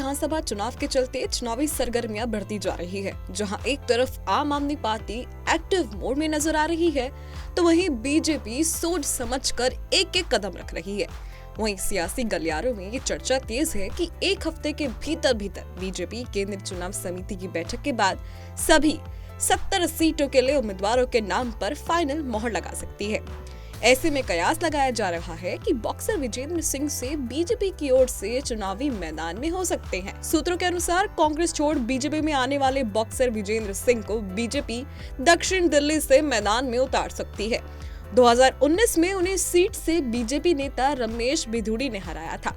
विधानसभा चुनाव के चलते चुनावी सरगर्मियां बढ़ती जा रही है। जहां एक तरफ आम आदमी पार्टी एक्टिव मोड में नजर आ रही है, तो वहीं बीजेपी सोच समझकर एक एक कदम रख रही है। वहीं सियासी गलियारों में ये चर्चा तेज है कि एक हफ्ते के भीतर बीजेपी केंद्रीय चुनाव समिति की बैठक के बाद सभी 70 सीटों के लिए उम्मीदवारों के नाम पर फाइनल मोहर लगा सकती है। ऐसे में कयास लगाया जा रहा है कि बॉक्सर विजेंद्र सिंह से बीजेपी की ओर से चुनावी मैदान में हो सकते हैं। सूत्रों के अनुसार कांग्रेस छोड़ बीजेपी में आने वाले बॉक्सर विजेंद्र सिंह को बीजेपी दक्षिण दिल्ली से मैदान में उतार सकती है। 2019 में उन्हें सीट से बीजेपी नेता रमेश बिधूड़ी ने हराया था।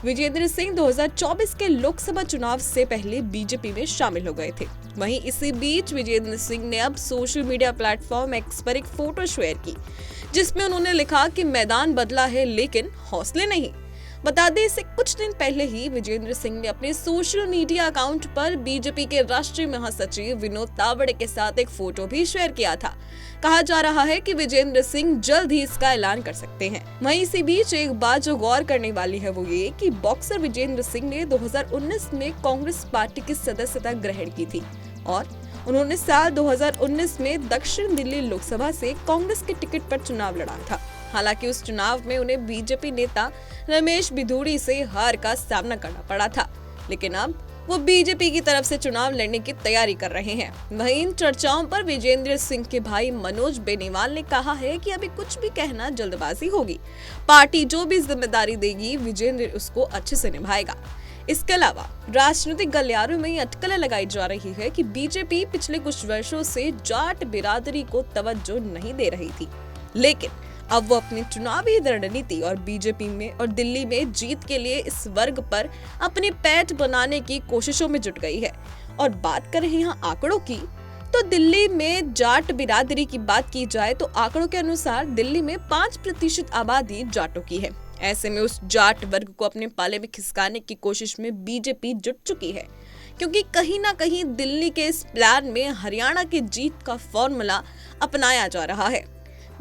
विजेंद्र सिंह 2024 के लोकसभा चुनाव से पहले बीजेपी में शामिल हो गए थे। वहीं इसी बीच विजेंद्र सिंह ने अब सोशल मीडिया प्लेटफॉर्म एक्स पर एक फोटो शेयर की, जिसमें उन्होंने लिखा कि मैदान बदला है लेकिन हौसले नहीं। बता दें, इससे कुछ दिन पहले ही विजेंद्र सिंह ने अपने सोशल मीडिया अकाउंट पर बीजेपी के राष्ट्रीय महासचिव विनोद तावड़े के साथ एक फोटो भी शेयर किया था। कहा जा रहा है कि विजेंद्र सिंह जल्द ही इसका ऐलान कर सकते हैं। वहीं इसी बीच एक बात जो गौर करने वाली है वो ये कि बॉक्सर विजेंद्र सिंह ने 2019 में कांग्रेस पार्टी की सदस्यता ग्रहण की थी और उन्होंने साल 2019 में दक्षिण दिल्ली लोकसभा से कांग्रेस के टिकट पर चुनाव लड़ा था। हालांकि उस चुनाव में उन्हें बीजेपी नेता रमेश बिधूड़ी से हार का सामना करना पड़ा था, लेकिन अब वो बीजेपी की तरफ से चुनाव लड़ने की तैयारी कर रहे हैं। वहीं इन चर्चाओं पर विजेंद्र सिंह के भाई मनोज बेनीवाल ने कहा है कि अभी कुछ भी कहना जल्दबाजी होगी। पार्टी जो भी जिम्मेदारी देगी विजेंद्र उसको अच्छे से निभाएगा। इसके अलावा राजनीतिक गलियारों में अटकलें लगाई जा रही है कि बीजेपी पिछले कुछ वर्षों से जाट बिरादरी को तवज्जो नहीं दे रही थी, लेकिन अब वो अपनी चुनावी रणनीति और बीजेपी में और दिल्ली में जीत के लिए इस वर्ग पर अपनी पैठ बनाने की कोशिशों में जुट गई है। और बात करें यहाँ आंकड़ों की, तो दिल्ली में जाट बिरादरी की बात की जाए तो आंकड़ों के अनुसार दिल्ली में 5% आबादी जाटों की है। ऐसे में उस जाट वर्ग को अपने पाले में खिसकाने की कोशिश में बीजेपी जुट चुकी है, क्योंकि कहीं ना कहीं दिल्ली के इस प्लान में हरियाणा की जीत का फॉर्मूला अपनाया जा रहा है।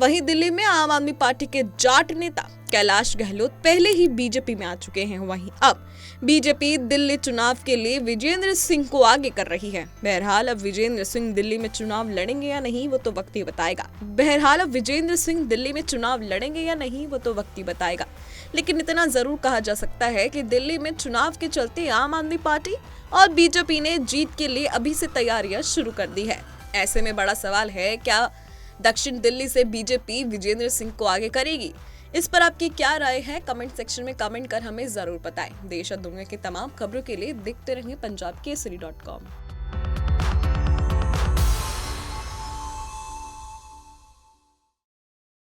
वहीं दिल्ली में आम आदमी पार्टी के जाट नेता कैलाश गहलोत पहले ही बीजेपी में आ चुके हैं। वहीं अब बीजेपी दिल्ली चुनाव के लिए विजेंद्र सिंह को आगे कर रही है। बहरहाल अब विजेंद्र सिंह दिल्ली में चुनाव लड़ेंगे या नहीं वो तो वक्त ही बताएगा। लेकिन इतना जरूर कहा जा सकता है कि दिल्ली में चुनाव के चलते आम आदमी पार्टी और बीजेपी ने जीत के लिए अभी से तैयारियां शुरू कर दी है। ऐसे में बड़ा सवाल है, क्या दक्षिण दिल्ली से बीजेपी विजेंद्र सिंह को आगे करेगी? इस पर आपकी क्या राय है? कमेंट सेक्शन में कमेंट कर हमें जरूर बताएं। देश और दुनिया की तमाम खबरों के लिए देखते रहिए पंजाब केसरी.com।